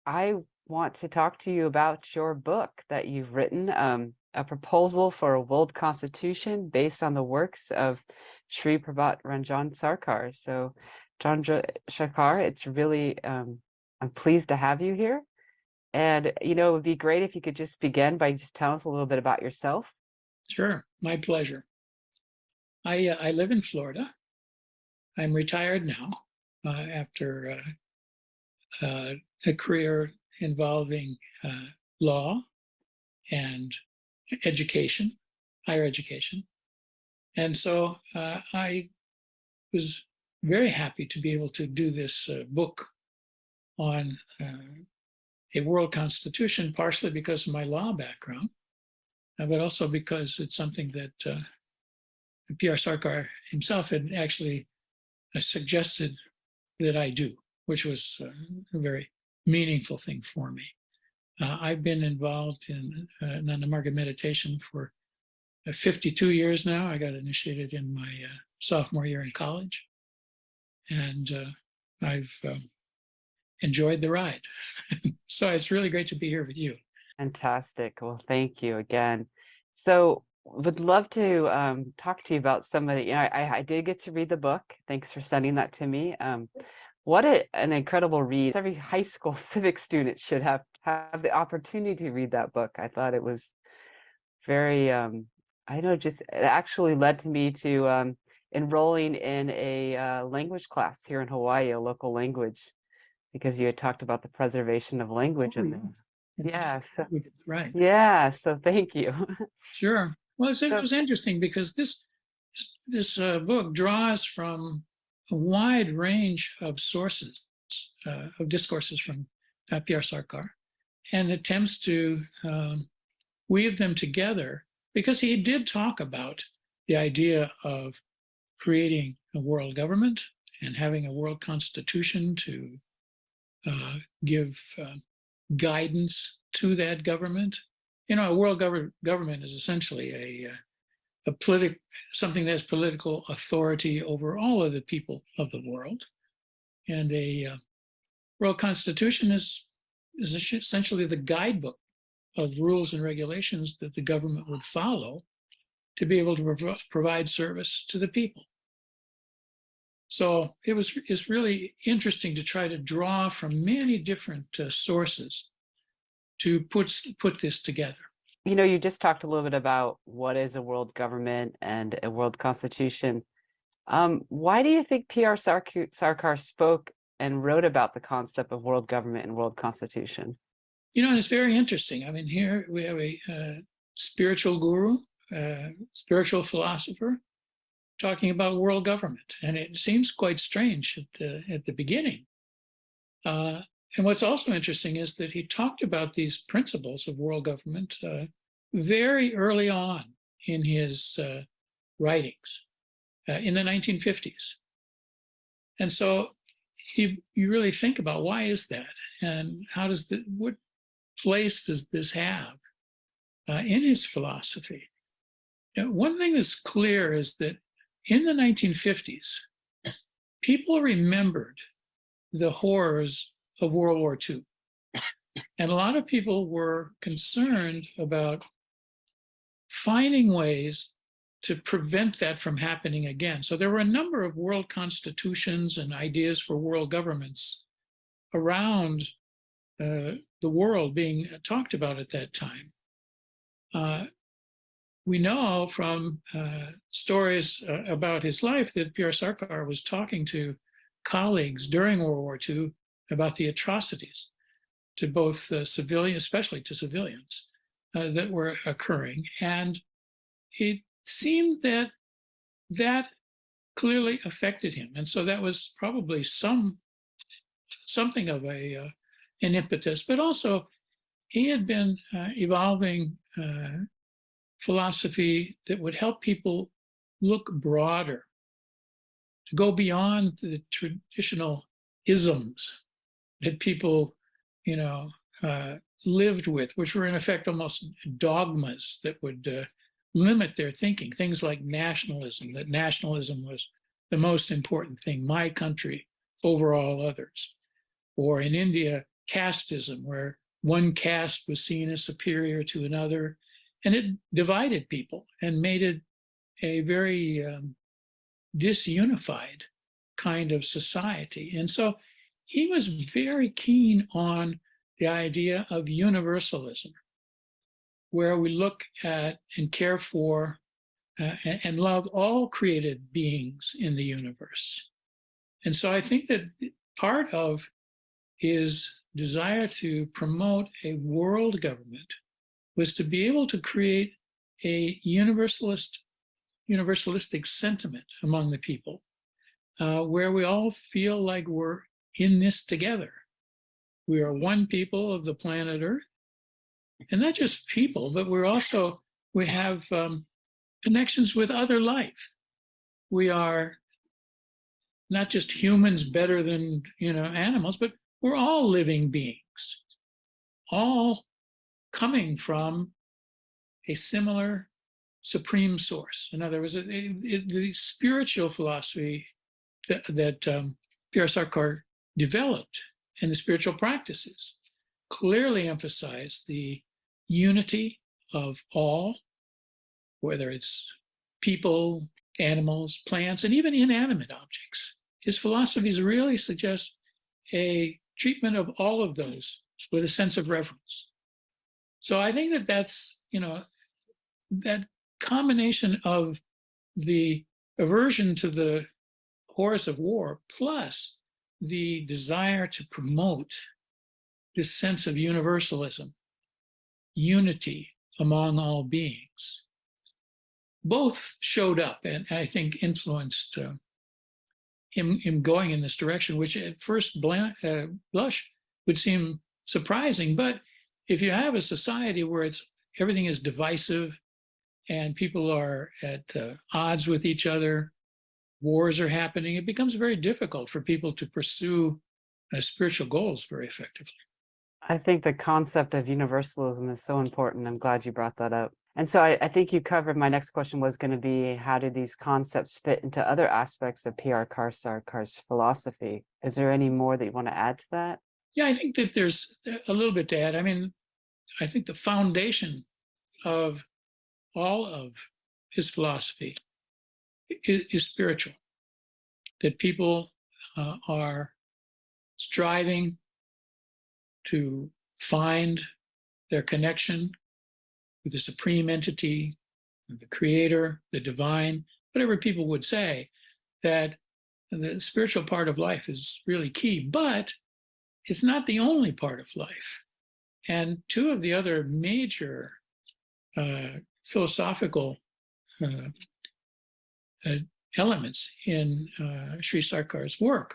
I want to talk to you about your book that you've written, A Proposal for a World Constitution based on the works of Sri Prabhat Ranjan Sarkar. So, Chandra Shekhar, it's really, I'm pleased to have you here. And, it would be great if you could just begin by just telling us a little bit about yourself. Sure, my pleasure. I live in Florida. I'm retired now after a career involving law and education, higher education. And so I was very happy to be able to do this book on a world constitution, partially because of my law background, but also because it's something that Pierre Sarkar himself had actually suggested that I do, which was a very meaningful thing for me. I've been involved in non-market meditation for 52 years now. I got initiated in my sophomore year in college, and I've enjoyed the ride. So it's really great to be here with you. Fantastic. Well, thank you again. So, would love to talk to you about some of the, I did get to read the book. Thanks for sending that to me. What an incredible read. Every high school civic student should have the opportunity to read that book. I thought it was very, just it actually led to me to enrolling in a language class here in Hawaii, a local language, because you had talked about the preservation of language in there. Yeah, so, right. Yeah, so thank you. Sure. Well, it was interesting because this book draws from a wide range of sources, of discourses from Pierre Sarkar, and attempts to weave them together, because he did talk about the idea of creating a world government and having a world constitution to give guidance to that government. A world government is essentially something that has political authority over all of the people of the world, and a world constitution is essentially the guidebook of rules and regulations that the government would follow to be able to provide service to the people. So it's really interesting to try to draw from many different sources to put this together. You just talked a little bit about what is a world government and a world constitution. Why do you think Pierre Sarkar spoke and wrote about the concept of world government and world constitution? It's very interesting. I mean, here we have a spiritual guru, spiritual philosopher, talking about world government, and it seems quite strange at the beginning. And what's also interesting is that he talked about these principles of world government very early on in his writings in the 1950s. And so you really think about, why is that? And what place does this have in his philosophy? One thing that's clear is that in the 1950s, people remembered the horrors of World War II. And a lot of people were concerned about finding ways to prevent that from happening again. So there were a number of world constitutions and ideas for world governments around the world being talked about at that time. We know from stories about his life that Pierre Sarkar was talking to colleagues during World War II about the atrocities to both civilians, especially to civilians, that were occurring. And it seemed that that clearly affected him. And so that was probably something of an impetus, but also he had been evolving philosophy that would help people look broader, to go beyond the traditional isms that people, lived with, which were in effect almost dogmas that would limit their thinking. Things like nationalism, that nationalism was the most important thing, my country over all others. Or in India, casteism, where one caste was seen as superior to another, and it divided people and made it a very disunified kind of society. And so he was very keen on the idea of universalism, where we look at and care for and love all created beings in the universe. And so I think that part of his desire to promote a world government was to be able to create a universalistic sentiment among the people, where we all feel like we're in this together. We are one people of the planet Earth, and not just people, but we have connections with other life. We are not just humans better than animals, but we're all living beings, all coming from a similar supreme source. In other words, the spiritual philosophy that Pierre Sarkar developed and the spiritual practices clearly emphasize the unity of all, whether it's people, animals, plants, and even inanimate objects. His philosophies really suggest a treatment of all of those with a sense of reverence. So I think that that's, that combination of the aversion to the horrors of war plus the desire to promote this sense of universalism, unity among all beings, both showed up and I think influenced him going in this direction, which at first blush would seem surprising. But if you have a society where everything is divisive and people are at odds with each other, wars are happening, it becomes very difficult for people to pursue spiritual goals very effectively. I think the concept of universalism is so important. I'm glad you brought that up. And so I think you covered, my next question was going to be, how do these concepts fit into other aspects of Pierre Sarkar's philosophy? Is there any more that you want to add to that? Yeah, I think that there's a little bit to add. I mean, I think the foundation of all of his philosophy is spiritual, that people are striving to find their connection with the supreme entity, the creator, the divine, whatever people would say, that the spiritual part of life is really key, but it's not the only part of life. And two of the other major philosophical elements in Sri Sarkar's work,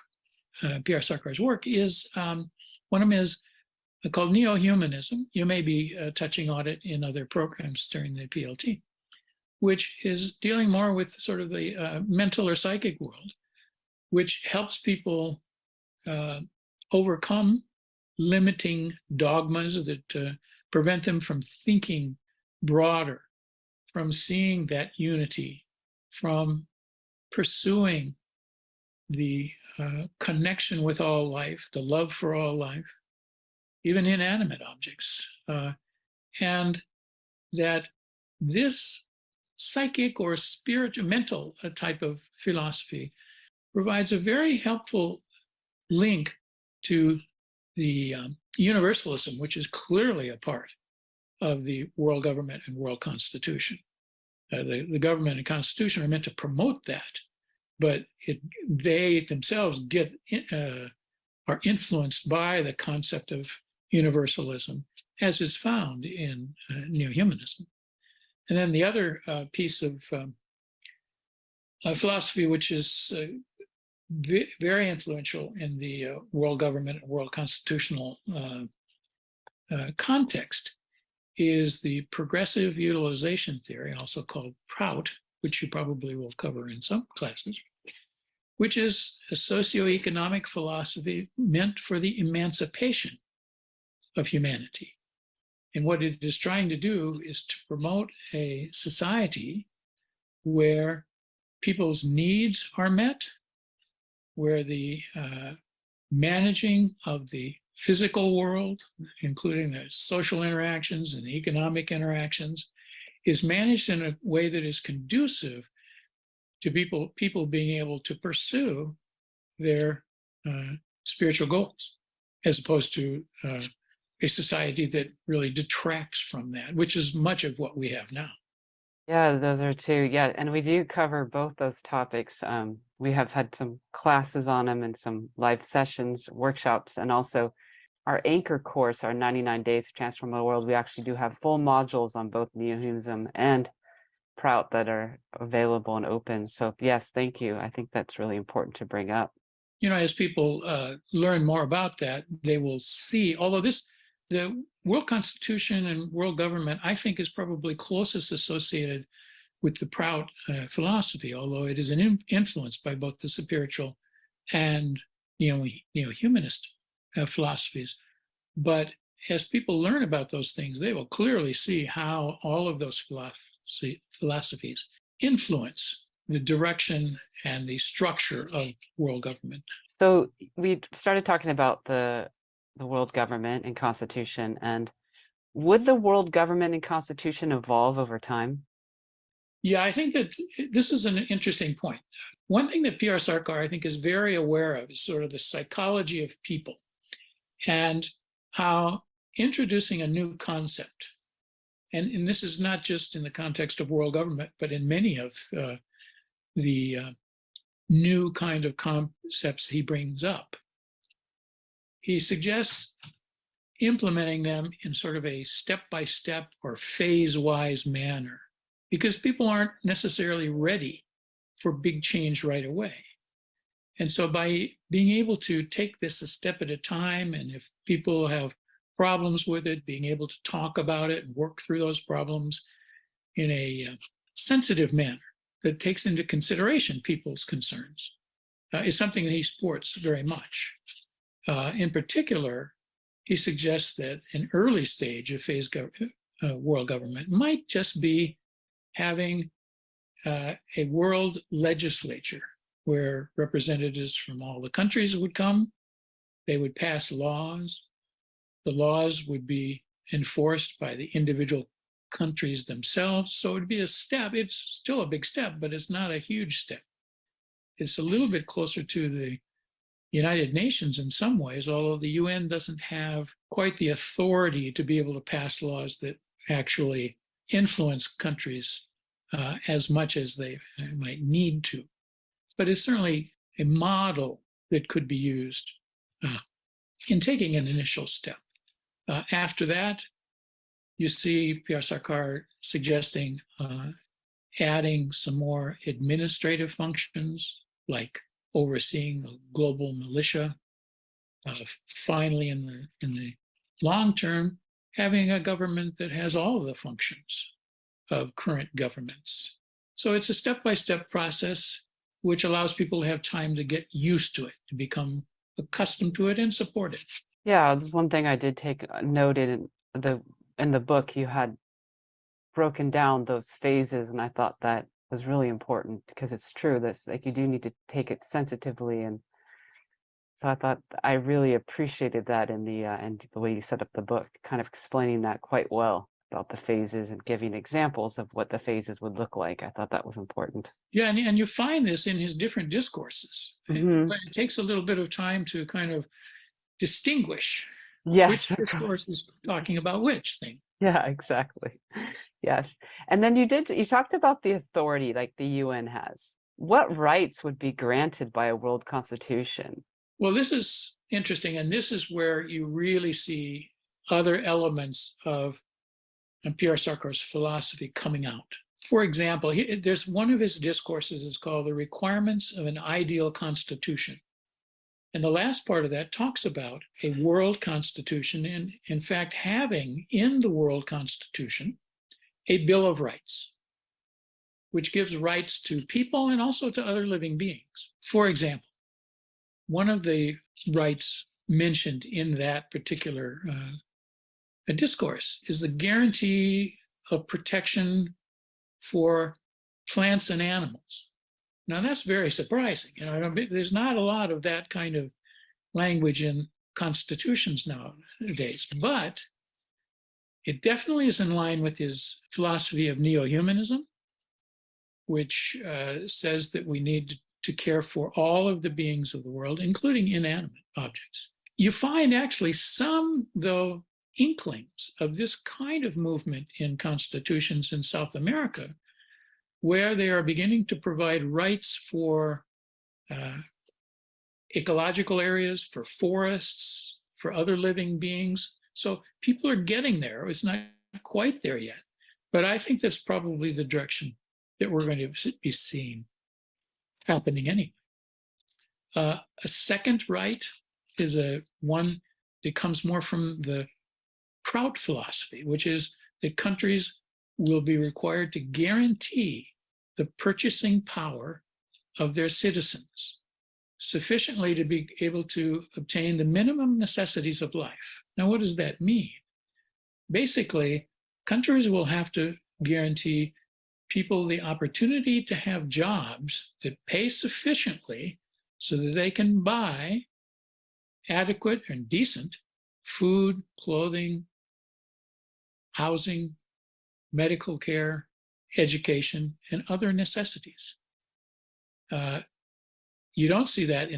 Pierre Sarkar's work, is one of them is called Neohumanism. You may be touching on it in other programs during the PLT, which is dealing more with sort of the mental or psychic world, which helps people overcome limiting dogmas that prevent them from thinking broader, from seeing that unity, from pursuing the connection with all life, the love for all life, even inanimate objects. And that this psychic or spiritual, mental type of philosophy provides a very helpful link to the universalism, which is clearly a part of the world government and world constitution. The government and constitution are meant to promote that, but they themselves are influenced by the concept of universalism, as is found in Neohumanism. And then the other piece of philosophy, which is very influential in the world government and world constitutional context, is the progressive utilization theory, also called PROUT, which you probably will cover in some classes, which is a socioeconomic philosophy meant for the emancipation of humanity. And what it is trying to do is to promote a society where people's needs are met, where the managing of the physical world, including the social interactions and economic interactions, is managed in a way that is conducive to people being able to pursue their spiritual goals, as opposed to a society that really detracts from that, which is much of what we have now. Yeah, those are two. Yeah, and we do cover both those topics. We have had some classes on them and some live sessions, workshops, and also our anchor course, our 99 Days to Transform the World. We actually do have full modules on both Neohumanism and Prout that are available and open. So yes, thank you. I think that's really important to bring up. As people learn more about that, they will see, although the world constitution and world government, I think, is probably closest associated with the Prout philosophy, although it is influenced by both the spiritual and neo-humanist philosophies. But as people learn about those things, they will clearly see how all of those philosophies influence the direction and the structure of world government. So we started talking about the world government and constitution, and would the world government and constitution evolve over time? Yeah, I think that this is an interesting point. One thing that Pierre Sarkar, I think, is very aware of is sort of the psychology of people and how introducing a new concept, and this is not just in the context of world government, but in many of the new kind of concepts he brings up, he suggests implementing them in sort of a step-by-step or phase-wise manner, because people aren't necessarily ready for big change right away. And so by being able to take this a step at a time, and if people have problems with it, being able to talk about it and work through those problems in a sensitive manner that takes into consideration people's concerns, is something that he supports very much. In particular, he suggests that an early stage of world government might just be having a world legislature where representatives from all the countries would come. They would pass laws. The laws would be enforced by the individual countries themselves. So it would be a step. It's still a big step, but it's not a huge step. It's a little bit closer to the United Nations in some ways, although the UN doesn't have quite the authority to be able to pass laws that actually influence countries as much as they might need to. But it's certainly a model that could be used in taking an initial step. After that, you see Pierre Sarkar suggesting adding some more administrative functions, like overseeing a global militia. Finally, in the long term, having a government that has all of the functions of current governments. So it's a step-by-step process, which allows people to have time to get used to it, to become accustomed to it and support it. Yeah, one thing I did take note in the book, you had broken down those phases, and I thought that was really important, because it's true, this, like, you do need to take it sensitively, and so I thought I really appreciated that in the way you set up the book, kind of explaining that quite well about the phases and giving examples of what the phases would look like. I thought that was important. Yeah, and you find this in his different discourses, but it takes a little bit of time to kind of distinguish which discourse is talking about which thing. Yeah, exactly. Yes. And then you talked about the authority like the UN has. What rights would be granted by a world constitution? Well, this is interesting, and this is where you really see other elements of Pierre Sarkar's philosophy coming out. For example, there's one of his discourses is called The Requirements of an Ideal Constitution. And the last part of that talks about a world constitution, and in fact, having in the world constitution a Bill of Rights, which gives rights to people and also to other living beings. For example, one of the rights mentioned in that particular discourse is the guarantee of protection for plants and animals. Now, that's very surprising. There's not a lot of that kind of language in constitutions nowadays, but it definitely is in line with his philosophy of Neohumanism, which says that we need to care for all of the beings of the world, including inanimate objects. You find actually some, though, inklings of this kind of movement in constitutions in South America, where they are beginning to provide rights for ecological areas, for forests, for other living beings. So people are getting there. It's not quite there yet, but I think that's probably the direction that we're going to be seeing happening anyway. A second right is one that comes more from the Kraut philosophy, which is that countries will be required to guarantee the purchasing power of their citizens sufficiently to be able to obtain the minimum necessities of life. Now, what does that mean? Basically, countries will have to guarantee people the opportunity to have jobs that pay sufficiently so that they can buy adequate and decent food, clothing, housing, medical care, education, and other necessities. You don't see that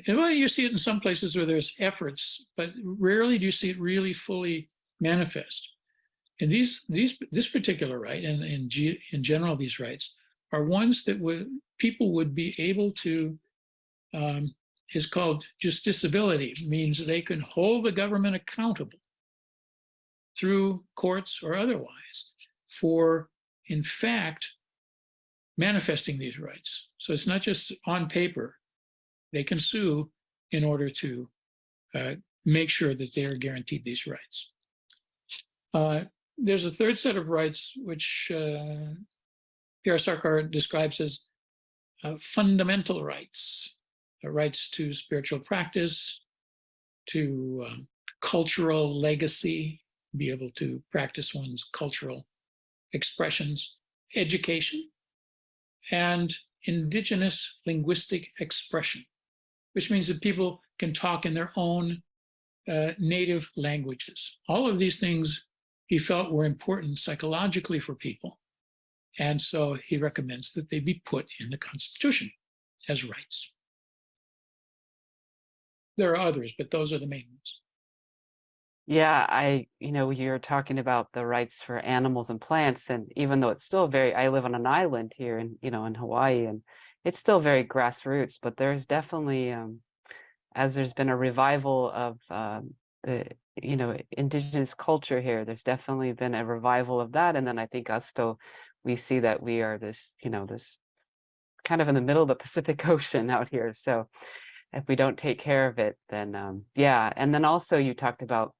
well, you see it in some places where there's efforts, but rarely do you see it really fully manifest. And this particular right, and in general, these rights are ones that people would be able to, is called justiciability, means they can hold the government accountable through courts or otherwise for, in fact, manifesting these rights. So it's not just on paper. They can sue in order to make sure that they are guaranteed these rights. There's a third set of rights, which Pierre Sarkar describes as fundamental rights, rights to spiritual practice, to cultural legacy, be able to practice one's cultural expressions, education, and indigenous linguistic expression, which means that people can talk in their own native languages. All of these things he felt were important psychologically for people. And so he recommends that they be put in the Constitution as rights. There are others, but those are the main ones. Yeah, you're talking about the rights for animals and plants, and even though it's still I live on an island here in Hawaii, and it's still very grassroots, but there's definitely, as there's been a revival of the, indigenous culture here, there's definitely been a revival of that. And then I think we see that we are this kind of in the middle of the Pacific Ocean out here. So if we don't take care of it, then yeah. And then also you talked about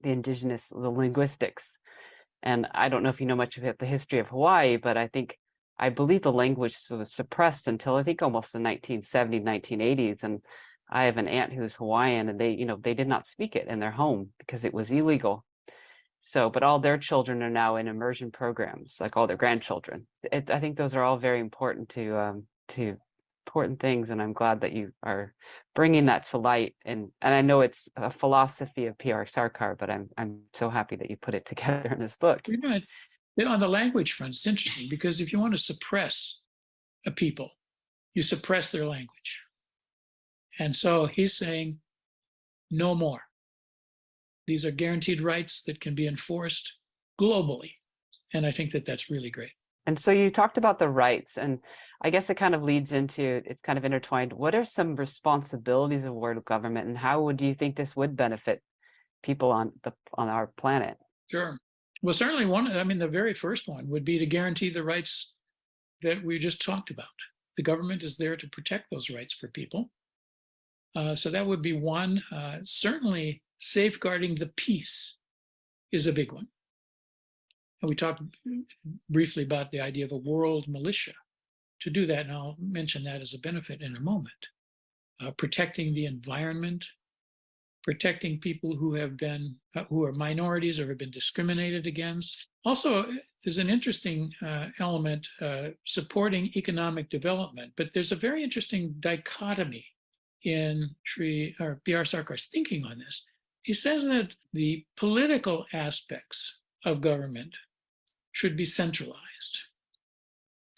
the linguistics. And I don't know if you know much about the history of Hawaii, but I believe the language was suppressed until I think almost the 1970s, 1980s. And I have an aunt who's Hawaiian, and they did not speak it in their home because it was illegal. So, but all their children are now in immersion programs, like all their grandchildren. I think those are all very important to important things, and I'm glad that you are bringing that to light. And I know it's a philosophy of Pierre Sarkar, but I'm so happy that you put it together in this book. On the language front, it's interesting because if you want to suppress a people, you suppress their language. And so he's saying, no more. These are guaranteed rights that can be enforced globally. And I think that that's really great. And so you talked about the rights, and I guess it kind of leads into, it's kind of intertwined. What are some responsibilities of world government, and how do you think this would benefit people on our planet? Sure. Well, certainly the very first one would be to guarantee the rights that we just talked about. The government is there to protect those rights for people. So that would be one. Certainly safeguarding the peace is a big one. And we talked briefly about the idea of a world militia. To do that, and I'll mention that as a benefit in a moment. Protecting the environment, protecting people who are minorities or have been discriminated against. Also, there's an interesting element, supporting economic development, but there's a very interesting dichotomy in Pierre Sarkar's thinking on this. He says that the political aspects of government should be centralized,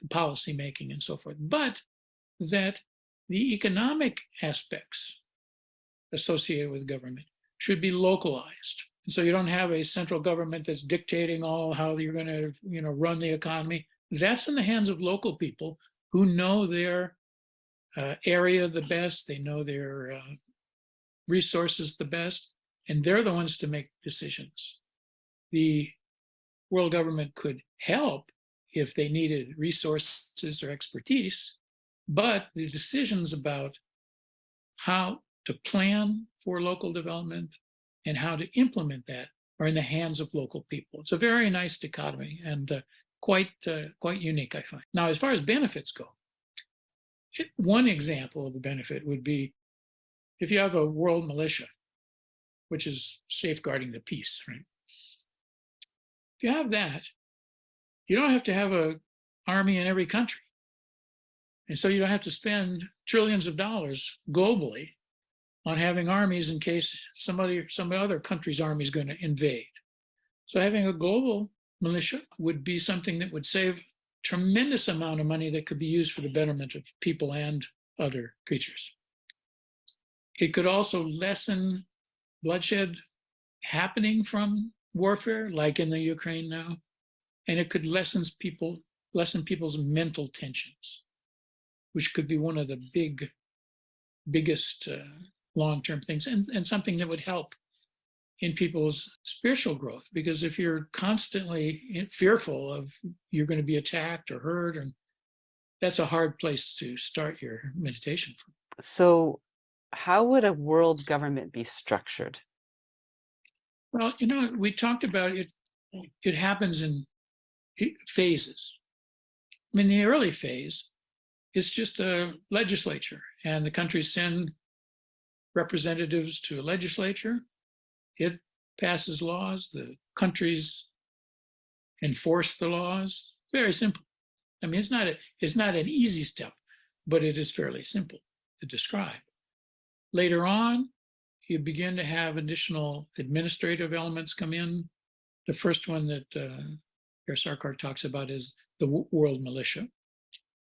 the policy making and so forth, but that the economic aspects associated with government should be localized. And so you don't have a central government that's dictating all how you're going to, run the economy. That's in the hands of local people who know their area the best, they know their resources the best, and they're the ones to make decisions. The world government could help if they needed resources or expertise, but the decisions about how to plan for local development and how to implement that are in the hands of local people. It's a very nice dichotomy and quite unique, I find. Now, as far as benefits go, one example of a benefit would be if you have a world militia, which is safeguarding the peace, right? If you have that, you don't have to have an army in every country. And so you don't have to spend trillions of dollars globally on having armies in case some other country's army is going to invade. So having a global militia would be something that would save tremendous amount of money that could be used for the betterment of people and other creatures. It could also lessen bloodshed happening from warfare, like in the Ukraine now, and it could lessen people's mental tensions, which could be one of the biggest long-term things, and something that would help in people's spiritual growth. Because if you're constantly fearful of you're going to be attacked or hurt, that's a hard place to start your meditation from. So how would a world government be structured? Well, we talked about it. It happens in phases. I mean, the early phase is just a legislature, and the countries send representatives to a legislature. It passes laws. The countries enforce the laws. Very simple. I mean, it's not an easy step, but it is fairly simple to describe. Later on, you begin to have additional administrative elements come in. The first one that Pierre Sarkar talks about is the world militia,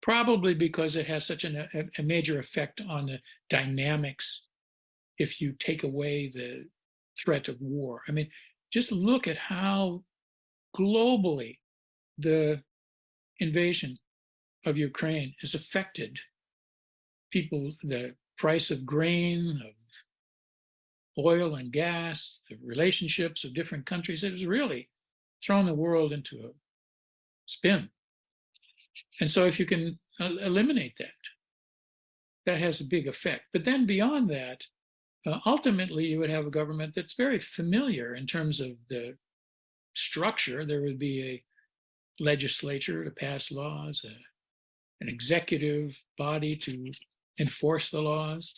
probably because it has such a major effect on the dynamics if you take away the threat of war. I mean, just look at how globally the invasion of Ukraine has affected people, the price of grain, of oil and gas, the relationships of different countries. It has really thrown the world into a spin. And so if you can eliminate that, that has a big effect. But then beyond that, ultimately you would have a government that's very familiar in terms of the structure. There would be a legislature to pass laws, an executive body to enforce the laws,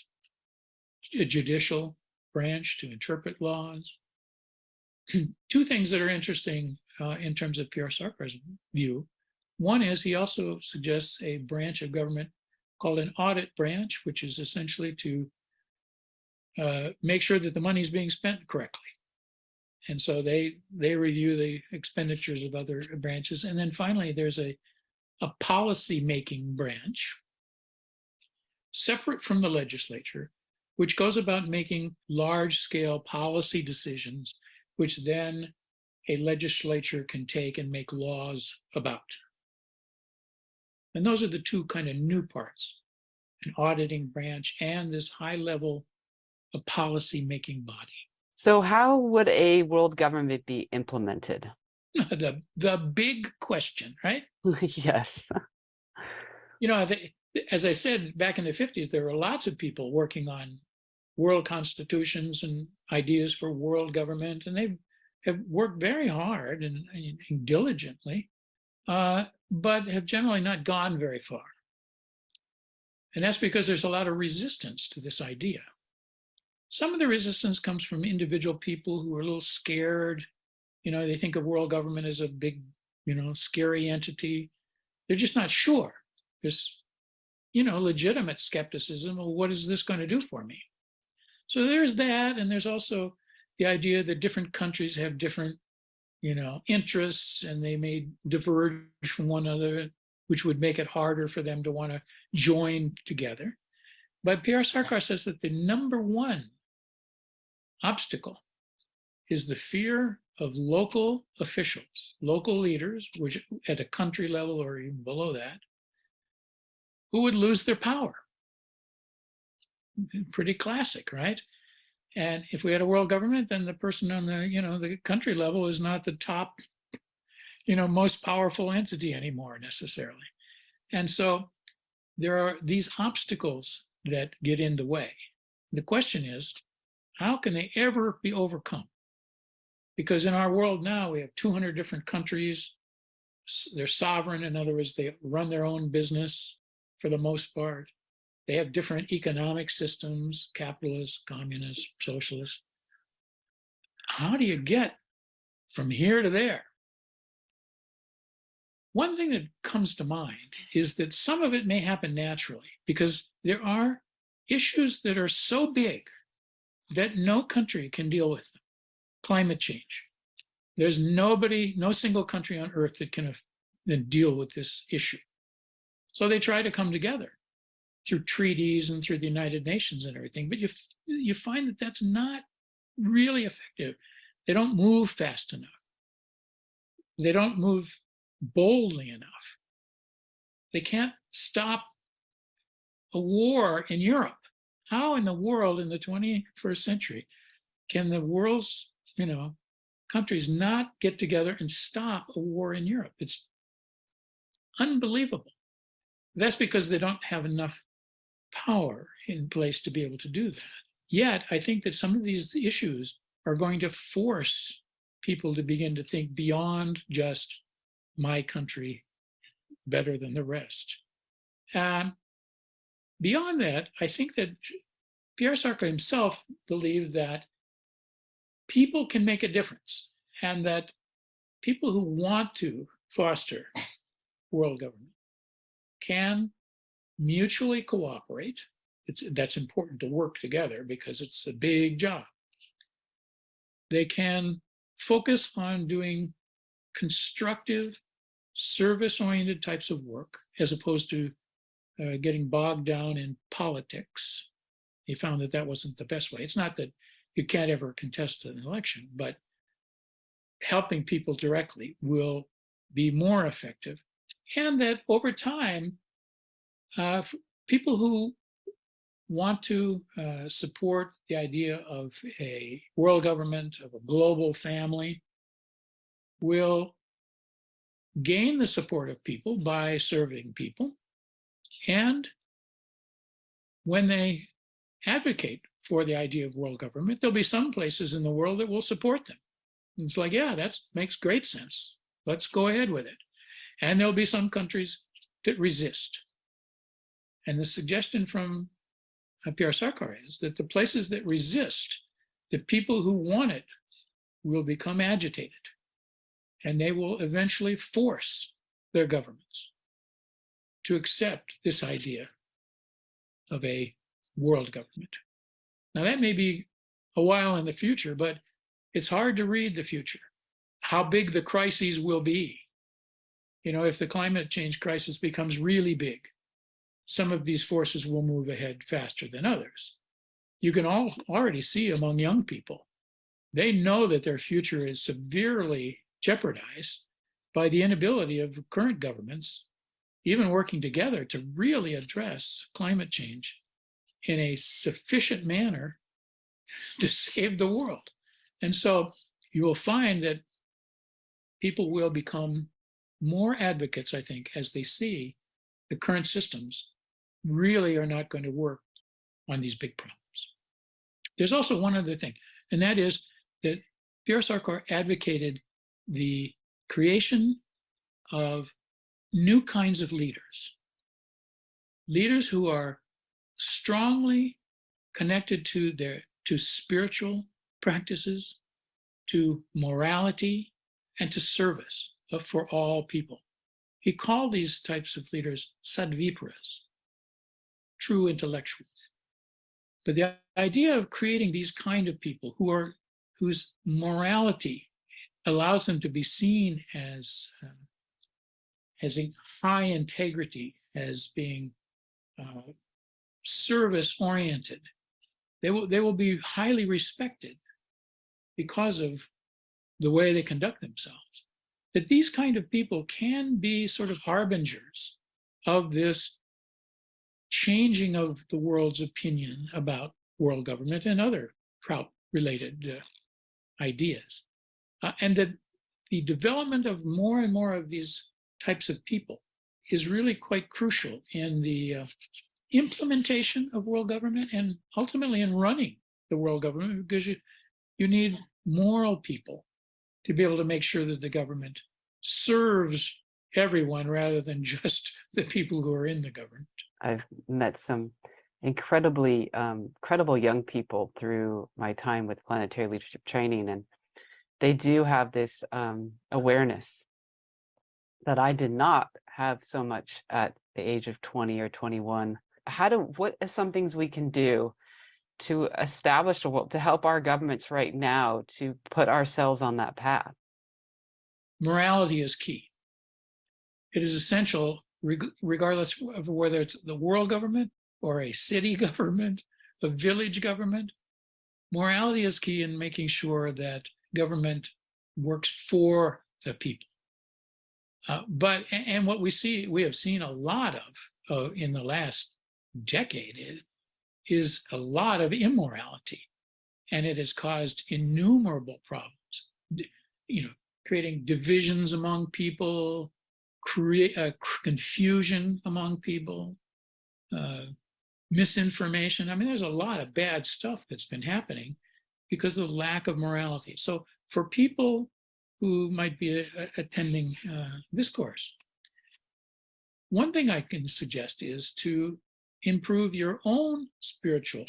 a judicial branch to interpret laws. Two things that are interesting in terms of Pierre Sarkar's view. One is he also suggests a branch of government called an audit branch, which is essentially to make sure that the money is being spent correctly. And so they review the expenditures of other branches. And then finally, there's a policy-making branch separate from the legislature, which goes about making large-scale policy decisions, which then a legislature can take and make laws about. And those are the two kind of new parts, an auditing branch and this high-level policy-making body. So how would a world government be implemented? The big question, right? Yes. As I said, back in the 50s, there were lots of people working on world constitutions and ideas for world government, and they have worked very hard and diligently, but have generally not gone very far. And that's because there's a lot of resistance to this idea. Some of the resistance comes from individual people who are a little scared. They think of world government as a big, scary entity. They're just not sure. Because, legitimate skepticism of what is this going to do for me? So there's that, and there's also the idea that different countries have different, interests, and they may diverge from one another, which would make it harder for them to want to join together. But Pierre Sarkar says that the number one obstacle is the fear of local officials, local leaders, which at a country level or even below that, who would lose their power. Pretty classic, right? And if we had a world government, then the person on the, the country level is not the top, most powerful entity anymore necessarily. And so there are these obstacles that get in the way. The question is, how can they ever be overcome? Because in our world now, we have 200 different countries. They're sovereign. In other words, they run their own business for the most part. They have different economic systems, capitalist, communist, socialist. How do you get from here to there? One thing that comes to mind is that some of it may happen naturally because there are issues that are so big that no country can deal with them. Climate change. There's no single country on earth that can deal with this issue. So they try to come together through treaties and through the United Nations and everything, but you find that that's not really effective. They don't move fast enough. They don't move boldly enough. They can't stop a war in Europe. How in the world in the 21st century can the world's, countries not get together and stop a war in Europe? It's unbelievable. That's because they don't have enough power in place to be able to do that. Yet, I think that some of these issues are going to force people to begin to think beyond just my country better than the rest. Beyond that, I think that Pierre Sarkar himself believed that people can make a difference and that people who want to foster world government can mutually cooperate. That's important to work together because it's a big job. They can focus on doing constructive, service-oriented types of work as opposed to getting bogged down in politics. He found that that wasn't the best way. It's not that you can't ever contest an election, but helping people directly will be more effective. And that over time, people who want to support the idea of a world government, of a global family, will gain the support of people by serving people. And when they advocate for the idea of world government, there'll be some places in the world that will support them. And it's like, yeah, that makes great sense. Let's go ahead with it. And there'll be some countries that resist. And the suggestion from Pierre Sarkar is that the places that resist, the people who want it will become agitated. And they will eventually force their governments to accept this idea of a world government. Now, that may be a while in the future, but it's hard to read the future, how big the crises will be. If the climate change crisis becomes really big, some of these forces will move ahead faster than others. You can already see among young people, they know that their future is severely jeopardized by the inability of current governments, even working together to really address climate change in a sufficient manner to save the world. And so you will find that people will become more advocates, I think, as they see the current systems really are not going to work on these big problems. There's also one other thing, and that is that Pierre Sarkar advocated the creation of new kinds of leaders, leaders who are strongly connected to spiritual practices, to morality, and to service for all people. He called these types of leaders sadvipuras. true intellectuals. But the idea of creating these kind of people whose morality allows them to be seen as a high integrity, as being service oriented, they will be highly respected because of the way they conduct themselves. That these kind of people can be sort of harbingers of this changing of the world's opinion about world government and other related ideas. And that the development of more and more of these types of people is really quite crucial in the implementation of world government and ultimately in running the world government, because you need moral people to be able to make sure that the government serves everyone rather than just the people who are in the government. I've met some incredibly credible young people through my time with planetary leadership training, and they do have this awareness that I did not have so much at the age of 20 or 21. What are some things we can do to establish a world, to help our governments right now to put ourselves on that path? Morality is key. It is essential, regardless of whether it's the world government or a city government, a village government. Morality is key in making sure that government works for the people. But what we have seen a lot of in the last decade is a lot of immorality, and it has caused innumerable problems. Creating divisions among people, create confusion among people, misinformation. I mean, there's a lot of bad stuff that's been happening because of the lack of morality. So for people who might be attending this course, one thing I can suggest is to improve your own spiritual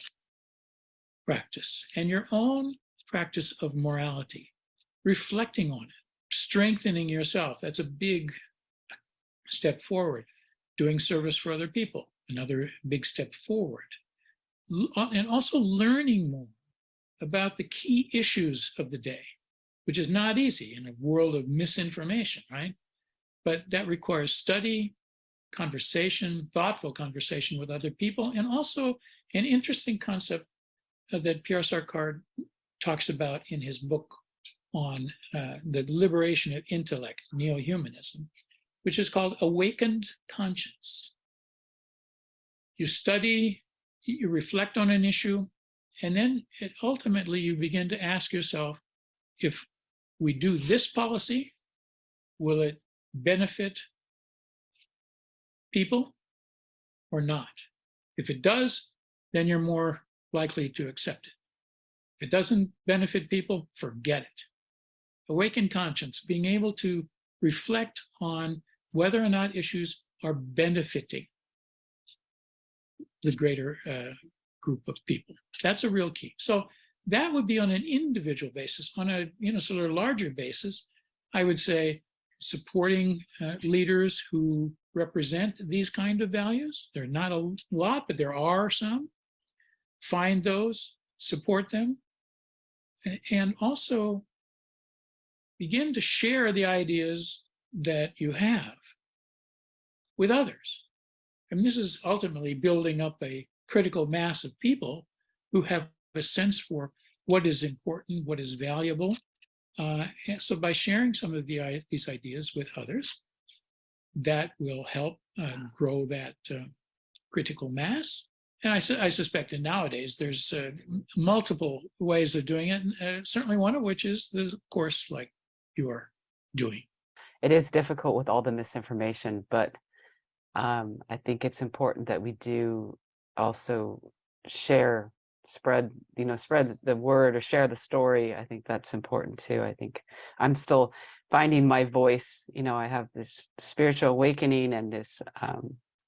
practice and your own practice of morality, reflecting on it, strengthening yourself. That's a big step forward. Doing service for other people, another big step forward. And also learning more about the key issues of the day, which is not easy in a world of misinformation, right? But that requires study, conversation, thoughtful conversation with other people, and also an interesting concept that Pierre Sarkar talks about in his book on the liberation of intellect, Neohumanism, which is called awakened conscience. You study, you reflect on an issue, and then ultimately you begin to ask yourself, if we do this policy, will it benefit people or not? If it does, then you're more likely to accept it. If it doesn't benefit people, forget it. Awakened conscience, being able to reflect on whether or not issues are benefiting the greater group of people. That's a real key. So that would be on an individual basis. On a sort of larger basis, I would say supporting leaders who represent these kind of values. There are not a lot, but there are some. Find those, support them, and also begin to share the ideas that you have with others. And this is ultimately building up a critical mass of people who have a sense for what is important, what is valuable. And so by sharing some of these ideas with others, that will help grow that critical mass. And I suspect that nowadays there's multiple ways of doing it, and certainly one of which is the course like you are doing. It is difficult with all the misinformation, but I think it's important that we do also spread the word or share the story. I think that's important too. I think I'm still finding my voice. I have this spiritual awakening and this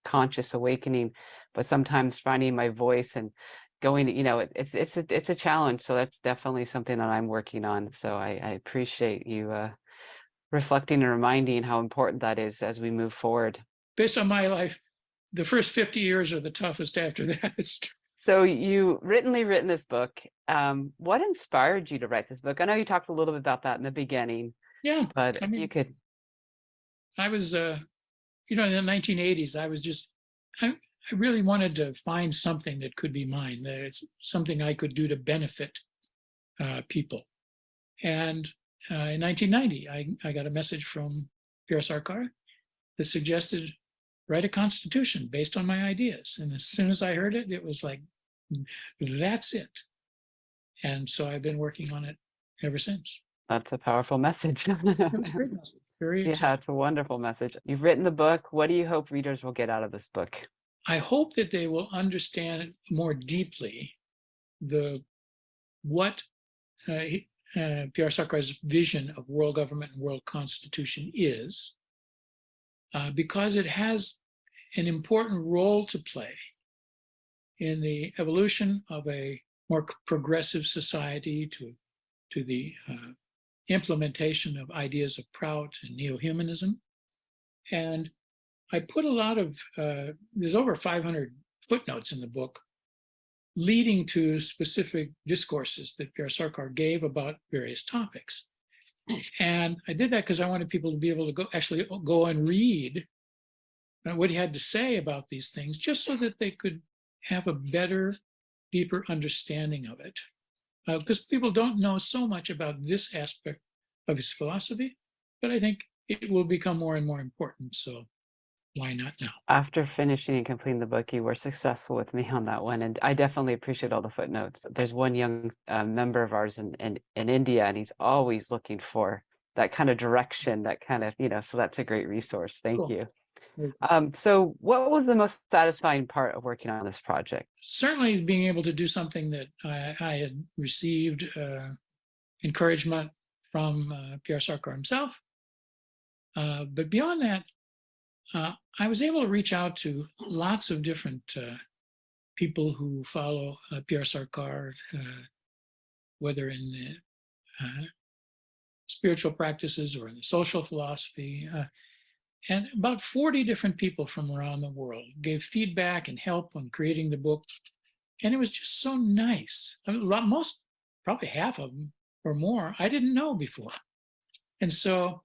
conscious awakening, but sometimes finding my voice and going, it's a challenge. So that's definitely something that I'm working on. So I appreciate you reflecting and reminding how important that is as we move forward. Based on my life, the first 50 years are the toughest after that. So you written this book. What inspired you to write this book? I know you talked a little bit about that in the beginning, Yeah, but I if you mean, could. I was, in the 1980s, I really wanted to find something that could be mine, that it's something I could do to benefit people. And in 1990, I got a message from Pierre Sarkar that suggested write a constitution based on my ideas. And as soon as I heard it, it was like, that's it. And so I've been working on it ever since. That's a powerful message. It was a great message. Very Yeah, exciting. it's a wonderful message. You've written the book. What do you hope readers will get out of this book? I hope that they will understand more deeply what Pierre Sarkar's vision of world government and world constitution is, because it has an important role to play in the evolution of a more progressive society, to the implementation of ideas of Prout and Neohumanism. And I put a lot of, there's over 500 footnotes in the book leading to specific discourses that Pierre Sarkar gave about various topics. And I did that because I wanted people to be able to go and read what he had to say about these things, just so that they could have a better, deeper understanding of it. Because people don't know so much about this aspect of his philosophy, but I think it will become more and more important. So why not now? After finishing and completing the book, you were successful with me on that one, and I definitely appreciate all the footnotes. There's one young member of ours in India, and he's always looking for that kind of direction, that kind of, so that's a great resource. Thank Cool. you. So what was the most satisfying part of working on this project? Certainly being able to do something that I had received encouragement from Pierre Sarkar himself. But beyond that, I was able to reach out to lots of different people who follow Pierre Sarkar, whether in the spiritual practices or in the social philosophy. And about 40 different people from around the world gave feedback and help on creating the book. And it was just so nice. Probably half of them or more, I didn't know before. And so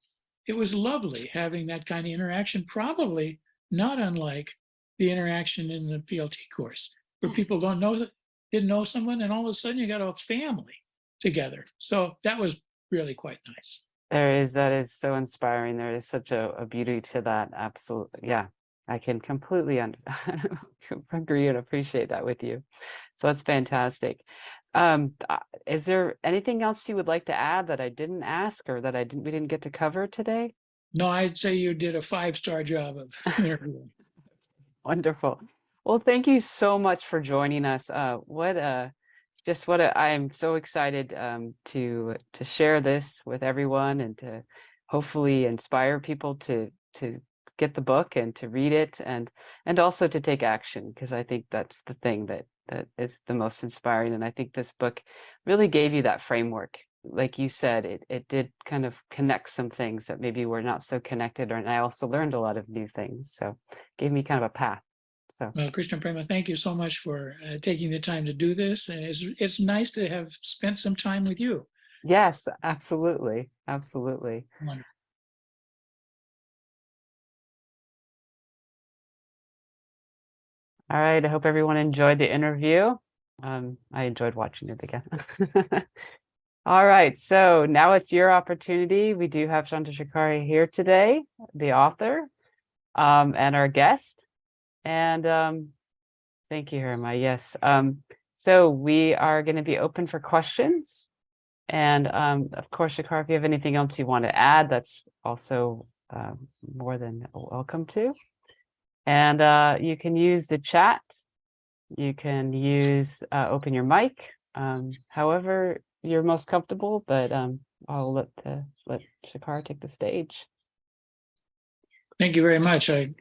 it was lovely having that kind of interaction, probably not unlike the interaction in the PLT course, where people didn't know someone, and all of a sudden you got a family together. So that was really quite nice. That is so inspiring. There is such a beauty to that. Absolutely. Yeah, I can completely agree and appreciate that with you. So that's fantastic. Is there anything else you would like to add that I didn't ask, or that we didn't get to cover today? No, I'd say you did a 5-star job of interviewing. Wonderful. Well, thank you so much for joining us. I'm so excited to share this with everyone, and to hopefully inspire people to get the book and to read it, and also to take action, because I think that's the thing that is the most inspiring. And I think this book really gave you that framework. Like you said, it did kind of connect some things that maybe were not so connected, and I also learned a lot of new things. So it gave me kind of a path. So, well, Krishna Prema, thank you so much for taking the time to do this. And it's nice to have spent some time with you. yes, absolutely. Absolutely. Wonderful. All right. I hope everyone enjoyed the interview. I enjoyed watching it again. All right. So now it's your opportunity. We do have Chandra Shekhara here today, the author, and our guest. And thank you, Herma. Yes. So we are going to be open for questions. And of course, Shekhara, if you have anything else you want to add, that's also more than welcome to. And you can use the chat. You can open your mic, however you're most comfortable, but I'll let Shekhara take the stage. Thank you very much. I'm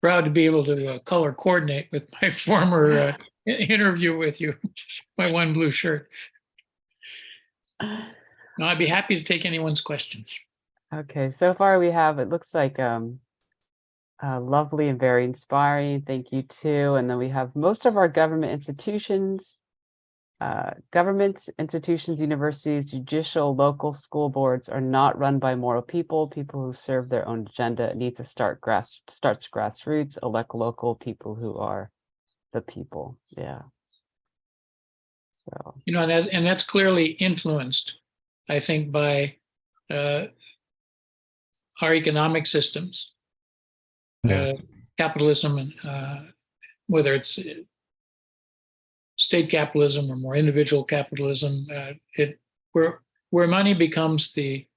proud to be able to color coordinate with my former interview with you, my one blue shirt. No, I'd be happy to take anyone's questions. Okay, so far we have, it looks like Lovely and very inspiring. Thank you too. And then we have most of our governments, institutions, universities, judicial, local school boards are not run by moral people who serve their own agenda. It needs to starts grassroots, elect local people who are the people. Yeah. So, And that's clearly influenced, I think, by our economic systems, capitalism, and whether it's state capitalism or more individual capitalism, where money becomes the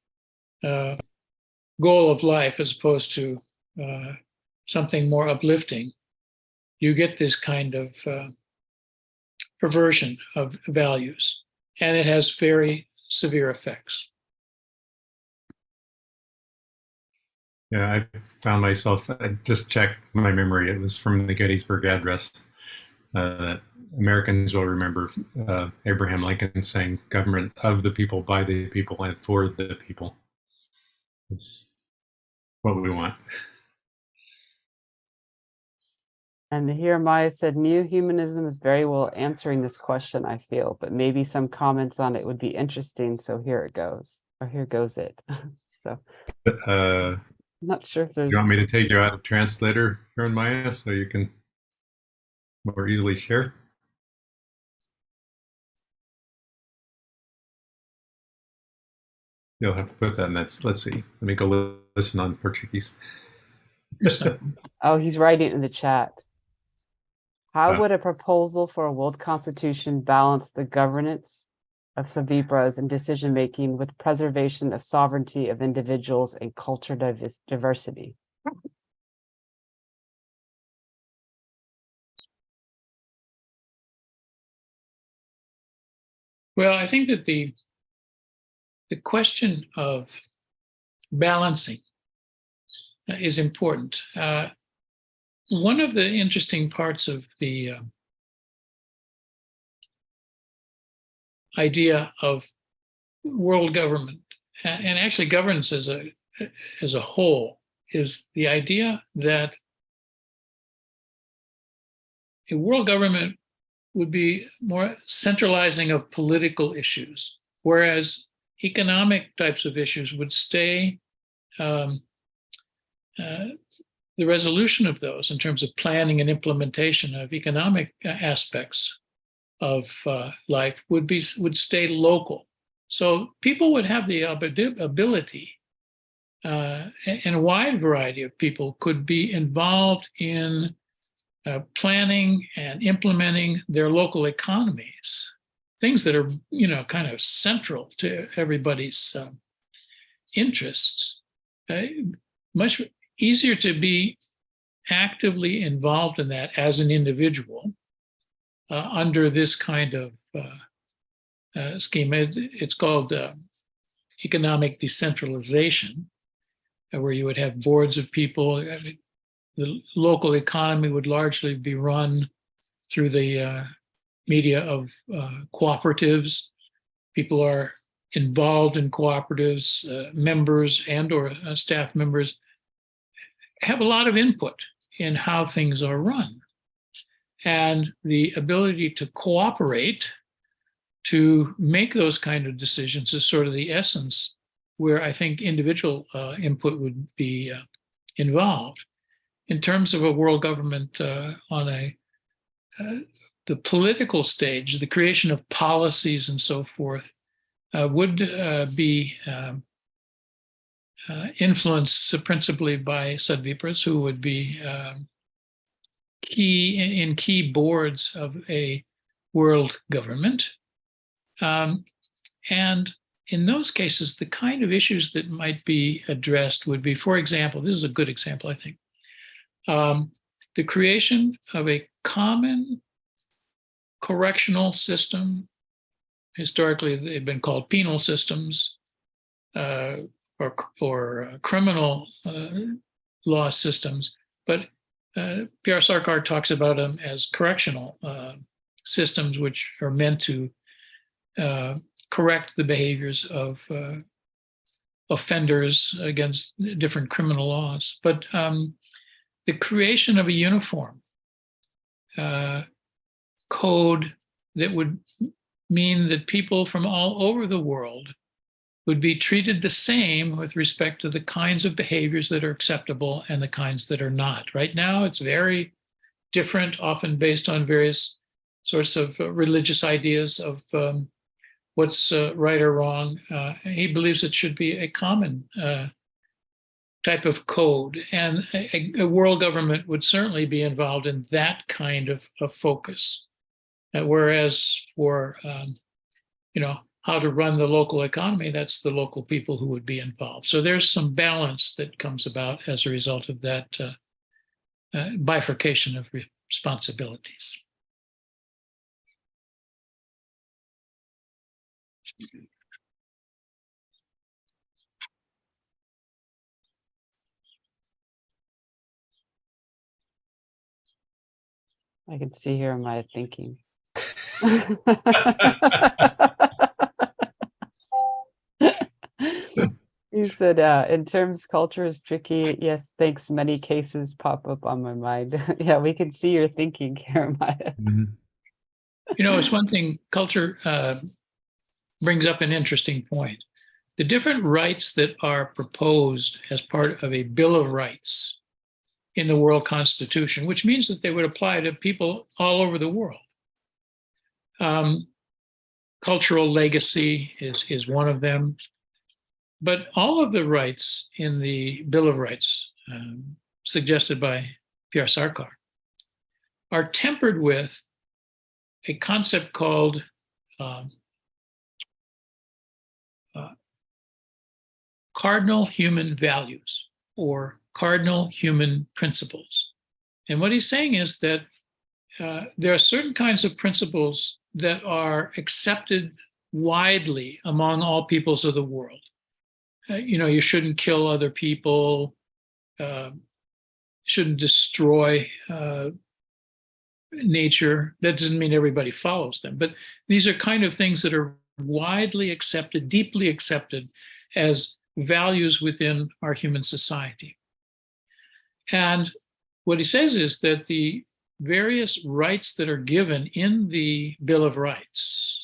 goal of life as opposed to something more uplifting, you get this kind of perversion of values, and it has very severe effects. Yeah, I found myself, I just checked my memory. It was from the Gettysburg Address. Americans will remember Abraham Lincoln saying, "Government of the people, by the people, and for the people." It's what we want. and here Maya said, Neohumanism is very well answering this question, I feel, but maybe some comments on it would be interesting. So here it goes, or here goes it. So I'm not sure if there's. You want me to take you out of translator, here in Maya, so you can more easily share? You'll have to put that in that. Let's see. Let me go listen on Portuguese. Oh, he's writing in the chat. How would a proposal for a world constitution balance the governance of Savipras and decision-making with preservation of sovereignty of individuals and culture diversity? Well, I think that the question of balancing is important. One of the interesting parts of the idea of world government, and actually governance as a whole, is the idea that a world government would be more centralizing of political issues, whereas economic types of issues would stay, the resolution of those in terms of planning and implementation of economic aspects of life would stay local. So people would have the ability, and a wide variety of people could be involved in planning and implementing their local economies, things that are, kind of central to everybody's interests. Much easier to be actively involved in that as an individual under this kind of scheme. It's called economic decentralization, where you would have boards of people. I mean, the local economy would largely be run through the media of cooperatives. People are involved in cooperatives, members and or staff members have a lot of input in how things are run. And the ability to cooperate to make those kind of decisions is sort of the essence where I think individual input would be involved. In terms of a world government on the political stage, the creation of policies and so forth would be influenced principally by Sadvipras, who would be key boards of a world government. And in those cases, the kind of issues that might be addressed would be, for example, this is a good example, I think, the creation of a common correctional system. Historically, they've been called penal systems, or criminal law systems, but Pierre Sarkar talks about them as correctional systems, which are meant to correct the behaviors of offenders against different criminal laws. But the creation of a uniform code that would mean that people from all over the world would be treated the same with respect to the kinds of behaviors that are acceptable and the kinds that are not. Right now, it's very different, often based on various sorts of religious ideas of what's right or wrong. He believes it should be a common type of code, and a world government would certainly be involved in that kind of focus. Whereas for how to run the local economy, that's the local people who would be involved. So there's some balance that comes about as a result of that bifurcation of responsibilities. I can see here my thinking. You said, in terms culture is tricky. Yes, thanks. Many cases pop up on my mind. Yeah, we can see your thinking, Jeremiah. It's one thing, culture brings up an interesting point. The different rights that are proposed as part of a Bill of Rights in the World Constitution, which means that they would apply to people all over the world. Cultural legacy is one of them. But all of the rights in the Bill of Rights suggested by Pierre Sarkar are tempered with a concept called cardinal human values or cardinal human principles. And what he's saying is that there are certain kinds of principles that are accepted widely among all peoples of the world. You shouldn't kill other people, shouldn't destroy nature. That doesn't mean everybody follows them, but these are kind of things that are widely accepted, deeply accepted as values within our human society. And what he says is that the various rights that are given in the Bill of Rights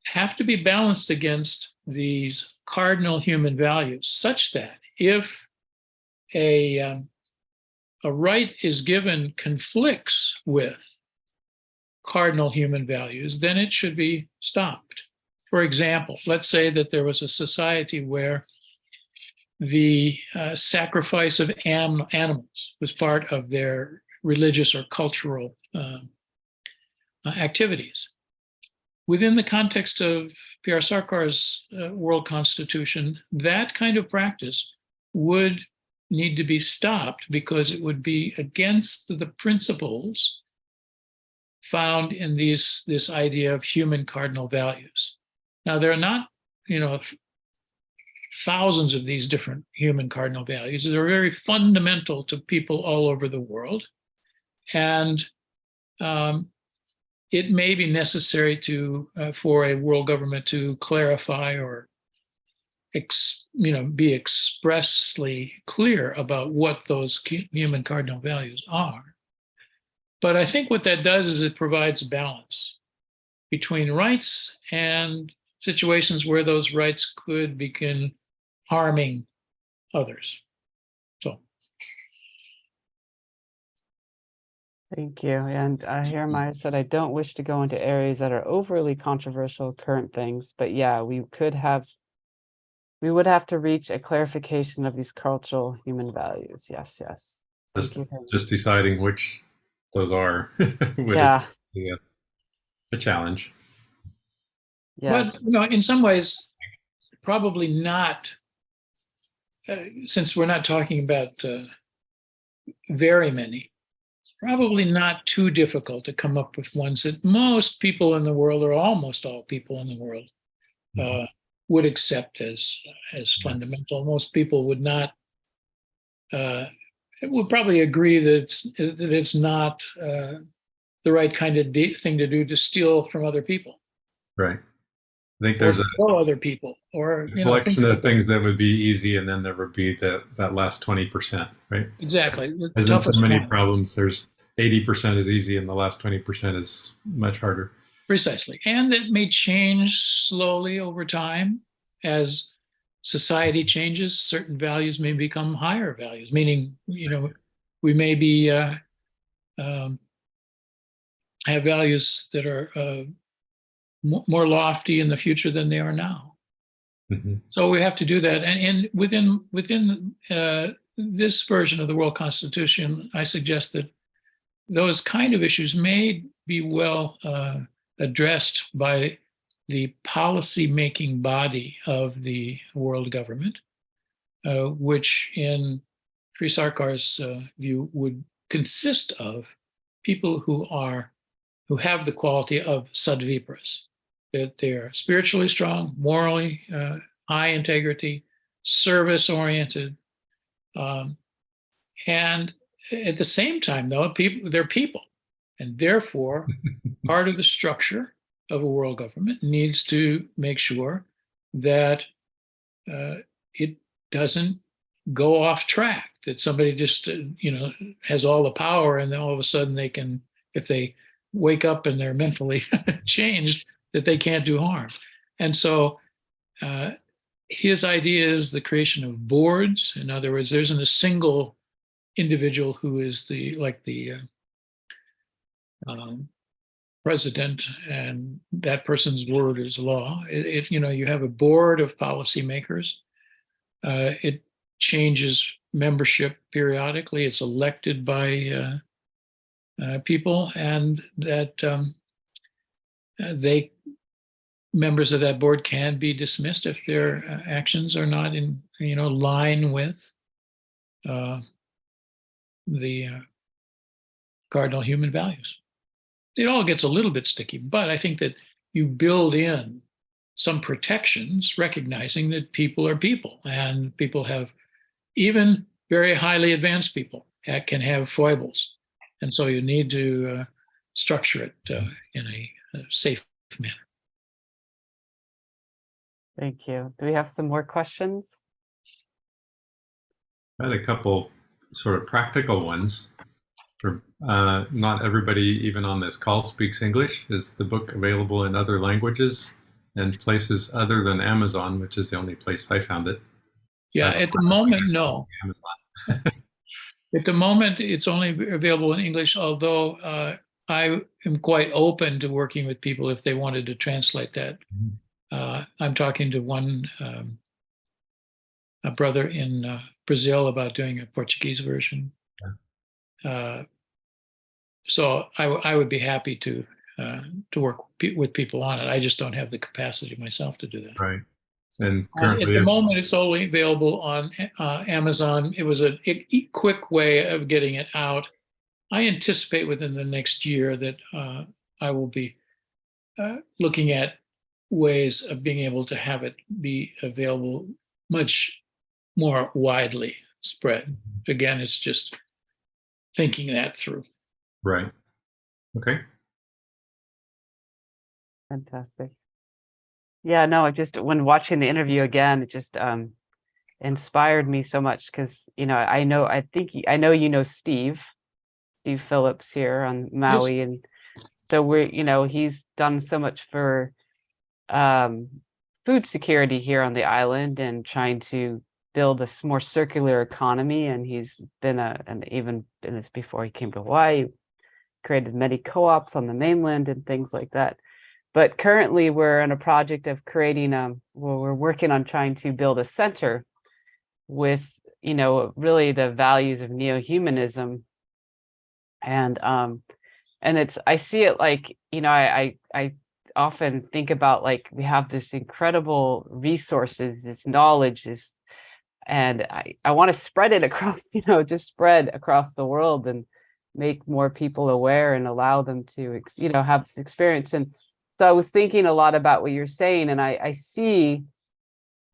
have to be balanced against these cardinal human values, such that if a right is given conflicts with cardinal human values, then it should be stopped. For example, let's say that there was a society where the sacrifice of animals was part of their religious or cultural activities. Within the context of Pierre Sarkar's World Constitution, that kind of practice would need to be stopped because it would be against the principles found in this idea of human cardinal values. Now, there are not, thousands of these different human cardinal values. They're very fundamental to people all over the world. And it may be necessary for a world government to clarify or be expressly clear about what those human cardinal values are. But I think what that does is it provides balance between rights and situations where those rights could begin harming others. So. Thank you. And Jeremiah said, I don't wish to go into areas that are overly controversial, current things, but yeah, we would have to reach a clarification of these cultural human values. Yes, yes. Just deciding which those are would be a challenge. Yes. But in some ways, probably not, since we're not talking about very many, probably not too difficult to come up with ones that most people in the world, or almost all people in the world, would accept as fundamental. Most people would not, would probably agree that it's not the right kind of thing to do to steal from other people. Right. I think or there's a kill other people, or think collection of about that. things that would be easy, and then there would be that last 20%, right? Exactly, the As in so toughest many one. problems, there's 80% is easy, and the last 20% is much harder. Precisely. And it may change slowly over time as society changes. Certain values may become higher values, meaning, we may be um, have values that are more lofty in the future than they are now. Mhm. So we have to do that. And within this version of the World Constitution, I suggest that those kind of issues may be well addressed by the policy-making body of the world government, which in Sri Sarkar's view would consist of people who have the quality of sadvipras, that they're spiritually strong, morally high integrity, service-oriented, and at the same time, though, they're people, and therefore part of the structure of a world government needs to make sure that it doesn't go off track, that somebody just has all the power, and then all of a sudden they can, if they wake up and they're mentally changed, that they can't do harm. And so his idea is the creation of boards. In other words, there isn't a single individual who is the president, and that person's word is law. You have a board of policymakers. It changes membership periodically. It's elected by people, and that members of that board can be dismissed if their actions are not in line with the cardinal human values. It all gets a little bit sticky, but I think that you build in some protections, recognizing that people are people, and people have, even very highly advanced people can have foibles. And so you need to structure it in a safe manner. Thank you. Do we have some more questions? I had a couple sort of practical ones. For not everybody, even on this call, speaks English. Is the book available in other languages and places other than Amazon, which is the only place I found it? Yeah, at the moment, no. At the moment, it's only available in English, although I am quite open to working with people if they wanted to translate that. I'm talking to one a brother in Brazil about doing a Portuguese version. So I would be happy to work with people on it. I just don't have the capacity myself to do that. Right. And At currently, the moment, it's only available on Amazon. It was a quick way of getting it out. I anticipate within the next year that I will be looking at ways of being able to have it be available much more widely spread. Again, it's just thinking that through. right. Okay. Fantastic. Yeah, no, just when watching the interview again, it just inspired me so much because, I know Steve Phillips here on Maui. Yes. And so he's done so much for food security here on the island and trying to build a more circular economy. And he's been even in this before he came to Hawaii, created many co-ops on the mainland and things like that. But currently we're in a project of creating we're working on trying to build a center with, really the values of neo-humanism. And I see it like, I often think about, like, we have this incredible resources, this knowledge, and I want to spread it across, just spread across the world and make more people aware and allow them to, have this experience. And so I was thinking a lot about what you're saying, and I see,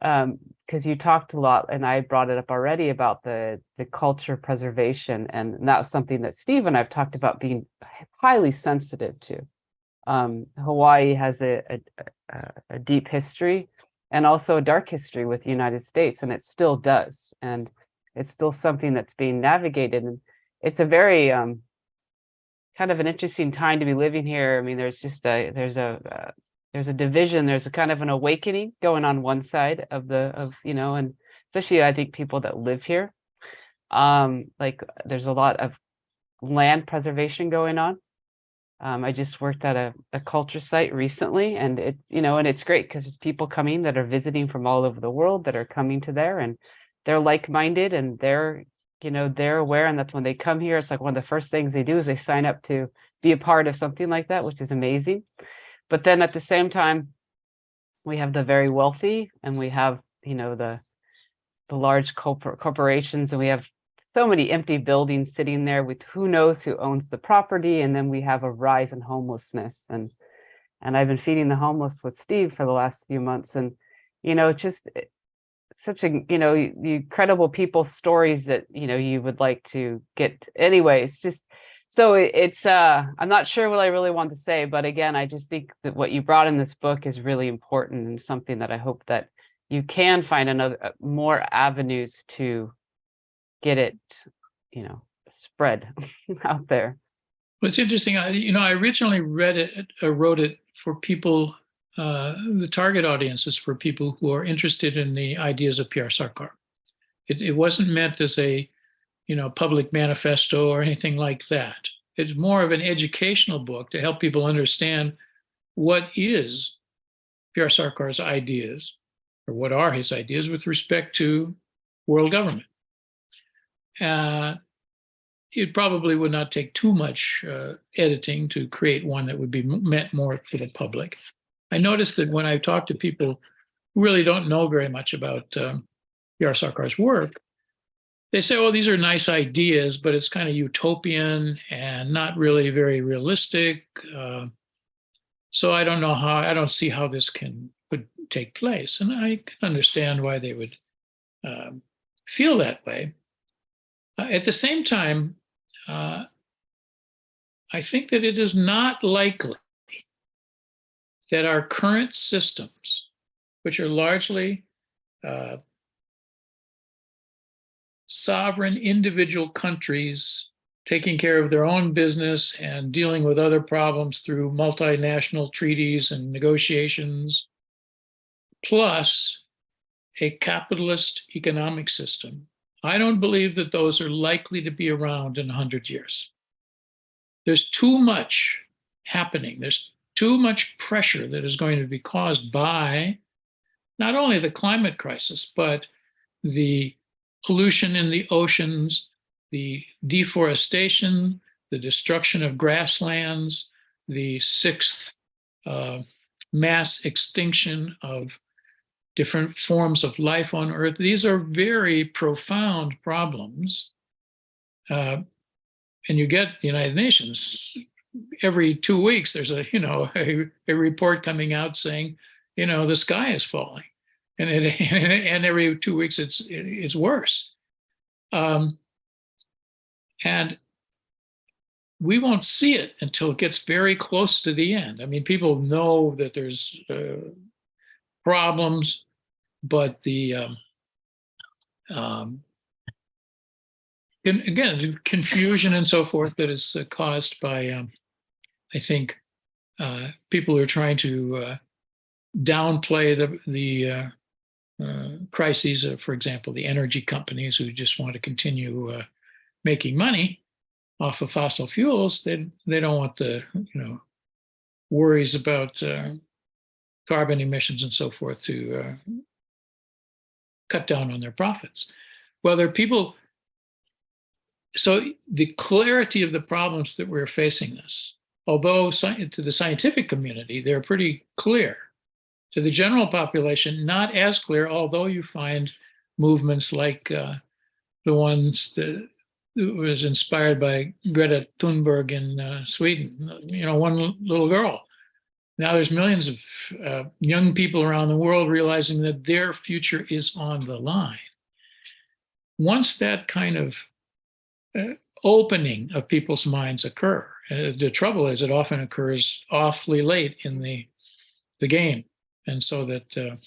because you talked a lot, and I brought it up already about the culture preservation, and that's something that Steve and I've talked about being highly sensitive to. Hawaii has a deep history and also a dark history with the United States, and it still does. And it's still something that's being navigated. And it's a very kind of an interesting time to be living here. I mean, there's a division, there's a kind of an awakening going on one side of and especially I think people that live here. Like there's a lot of land preservation going on. I just worked at a culture site recently, and it's great because there's people coming that are visiting from all over the world that are coming to there, and they're like-minded, and they're aware, and that's when they come here, it's like one of the first things they do is they sign up to be a part of something like that, which is amazing. But then at the same time, we have the very wealthy, and we have the large corporations, and we have so many empty buildings sitting there with who knows who owns the property. And then we have a rise in homelessness, and I've been feeding the homeless with Steve for the last few months, and just such a incredible people stories that you would like to get. Anyways, just so it's I'm not sure what I really want to say, but again, I just think that what you brought in this book is really important, and something that I hope that you can find more avenues to get it, spread out there. Well, it's interesting. I originally wrote it for people, the target audience is for people who are interested in the ideas of Pierre Sarkar. It wasn't meant as a, public manifesto or anything like that. It's more of an educational book to help people understand what is Pierre Sarkar's ideas, or what are his ideas with respect to world government. It probably would not take too much editing to create one that would be meant more for the public. I noticed that when I talk to people who really don't know very much about Pierre Sarkar's work, they say, "Oh, these are nice ideas, but it's kind of utopian and not really very realistic. So I don't see how this could take place." And I can understand why they would feel that way. At the same time, I think that it is not likely that our current systems, which are largely sovereign individual countries taking care of their own business and dealing with other problems through multinational treaties and negotiations, plus a capitalist economic system, I don't believe that those are likely to be around in 100 years. There's too much happening. There's too much pressure that is going to be caused by not only the climate crisis, but the pollution in the oceans, the deforestation, the destruction of grasslands, the sixth mass extinction of different forms of life on Earth. These are very profound problems. And you get the United Nations, every 2 weeks, there's a report coming out saying, the sky is falling. And every 2 weeks it's worse. And we won't see it until it gets very close to the end. I mean, people know that there's problems, but the again, confusion and so forth that is caused by, I think, people who are trying to downplay the crises of, for example, the energy companies who just want to continue making money off of fossil fuels. They don't want the worries about carbon emissions and so forth to cut down on their profits. Well, there are people. So the clarity of the problems that we're facing this, although to the scientific community, they're pretty clear. To the general population, not as clear, although you find movements like the ones that was inspired by Greta Thunberg in Sweden, one little girl. Now there's millions of young people around the world realizing that their future is on the line. Once that kind of opening of people's minds occur, The trouble is it often occurs awfully late in the game. And so that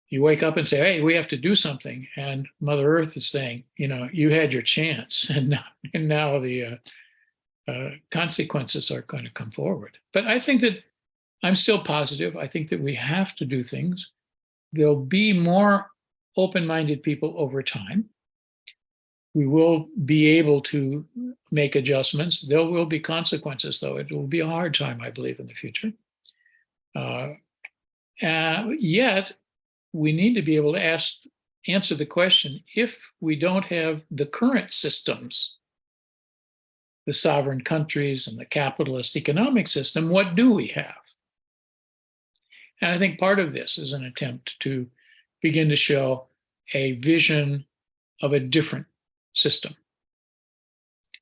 you wake up and say, hey, we have to do something. And Mother Earth is saying, you had your chance. And now the consequences are going to come forward. But I think that I'm still positive. I think that we have to do things. There'll be more open-minded people over time. We will be able to make adjustments. There will be consequences, though. It will be a hard time, I believe, in the future. Yet, we need to be able to answer the question, if we don't have the current systems, the sovereign countries and the capitalist economic system, what do we have? And I think part of this is an attempt to begin to show a vision of a different system.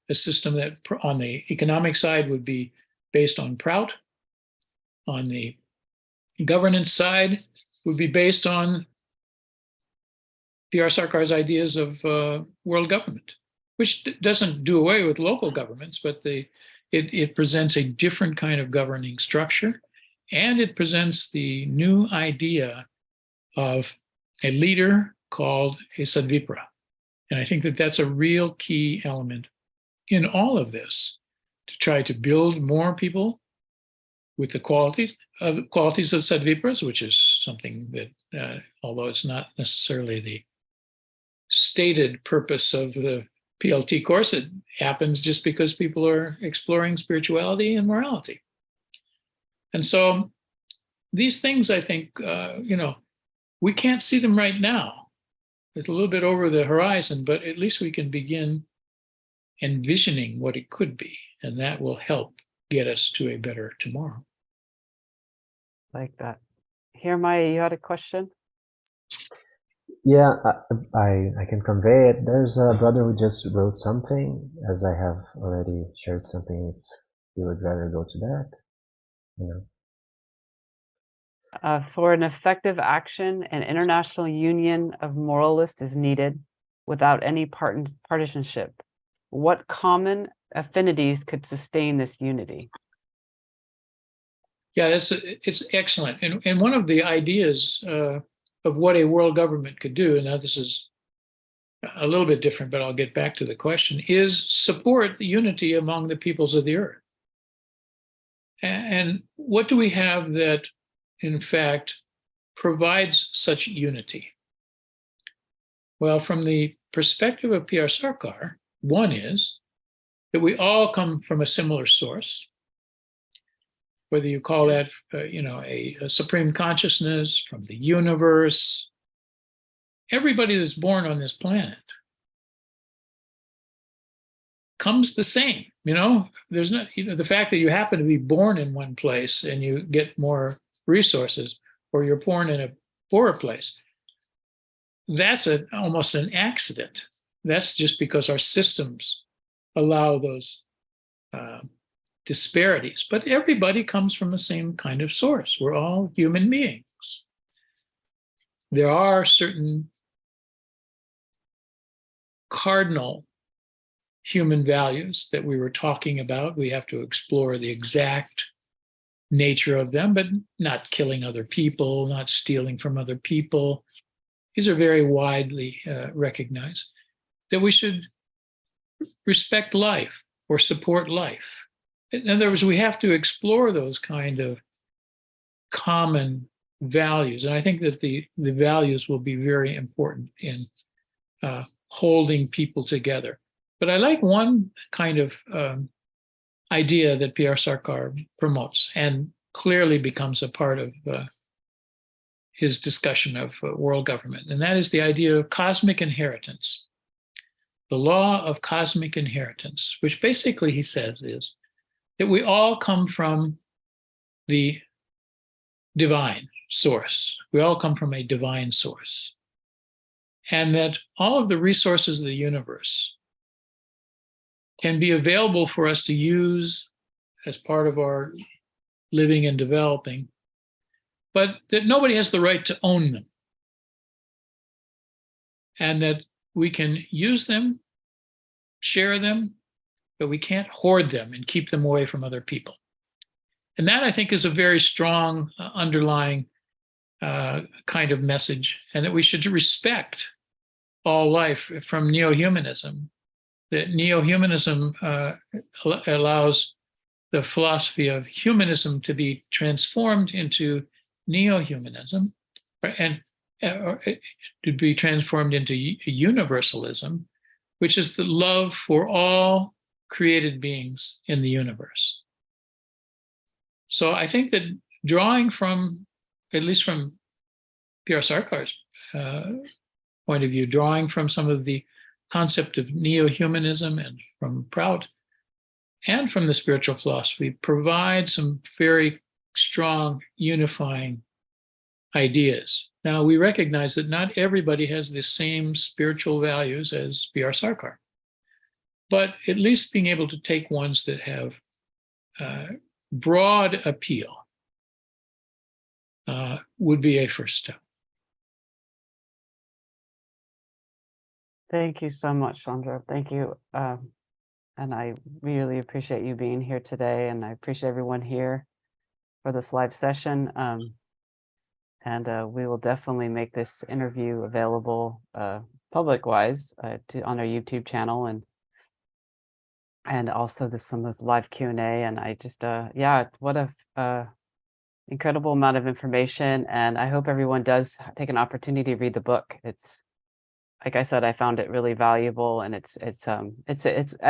A system that on the economic side would be based on Prout. On the governance side would be based on Pierre Sarkar's ideas of world government, which doesn't do away with local governments, but it presents a different kind of governing structure. And it presents the new idea of a leader called a Sadvipra. And I think that that's a real key element in all of this, to try to build more people with the qualities of Sadvipras, which is something that, although it's not necessarily the stated purpose of the PLT course, it happens just because people are exploring spirituality and morality. And so these things, I think, we can't see them right now. It's a little bit over the horizon, but at least we can begin envisioning what it could be, and that will help get us to a better tomorrow. Like that. Here, Maya, you had a question? Yeah, I can convey it. There's a brother who just wrote something, as I have already shared something. If you would rather go to that, For an effective action, an international union of moralists is needed without any partisanship. What common affinities could sustain this unity? Yeah, it's excellent. And one of the ideas of what a world government could do, and now this is a little bit different, but I'll get back to the question, is support the unity among the peoples of the earth. And what do we have that, in fact, provides such unity? Well, from the perspective of Pierre Sarkar, one is that we all come from a similar source, whether you call that, a supreme consciousness, from the universe. Everybody that's born on this planet comes the same. There's not, the fact that you happen to be born in one place and you get more resources, or you're born in a poorer place, that's almost an accident. That's just because our systems allow those disparities. But everybody comes from the same kind of source. We're all human beings. There are certain cardinal human values that we were talking about. We have to explore the exact nature of them, but not killing other people, not stealing from other people. These are very widely recognized. That we should respect life or support life. In other words, we have to explore those kind of common values. And I think that the values will be very important in holding people together. But I like one kind of idea that Pierre Sarkar promotes and clearly becomes a part of his discussion of world government. And that is the idea of cosmic inheritance. The law of cosmic inheritance, which basically he says is that we all come from the divine source. We all come from a divine source. And that all of the resources of the universe can be available for us to use as part of our living and developing, but that nobody has the right to own them. And that we can use them, share them, but we can't hoard them and keep them away from other people. And that, I think, is a very strong underlying kind of message, and that we should respect all life from neo-humanism. That neo-humanism allows the philosophy of humanism to be transformed into neo-humanism, and to be transformed into universalism, which is the love for all created beings in the universe. So I think that drawing from, at least from Pierre Sarkar's point of view, drawing from some of the concept of neo-humanism and from Prout and from the spiritual philosophy, provide some very strong unifying ideas. Now, we recognize that not everybody has the same spiritual values as Pierre Sarkar, but at least being able to take ones that have broad appeal would be a first step. Thank you so much, Chandra. Thank you. And I really appreciate you being here today, and I appreciate everyone here for this live session. And we will definitely make this interview available public-wise on our YouTube channel, and also some of this live Q&A. And I just, yeah, what a incredible amount of information. And I hope everyone does take an opportunity to read the book. It's, like I said, I found it really valuable, and it's I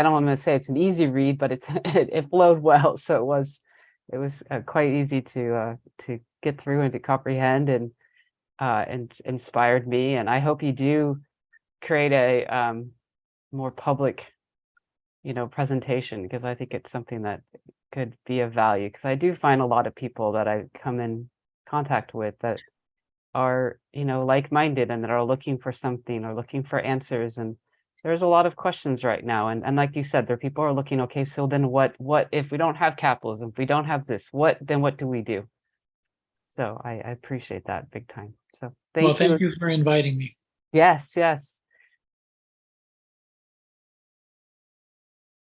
don't want to say it's an easy read, but it flowed well. So it was quite easy to get through and to comprehend, and inspired me. And I hope you do create a more public, presentation, because I think it's something that could be of value. Because I do find a lot of people that I come in contact with that are, like-minded, and that are looking for something or looking for answers. And there's a lot of questions right now. And like you said, there are people who are looking, okay, so then what if we don't have capitalism, if we don't have this, then what do we do? So I appreciate that big time. So thank you. Well, thank you for inviting me. Yes, yes.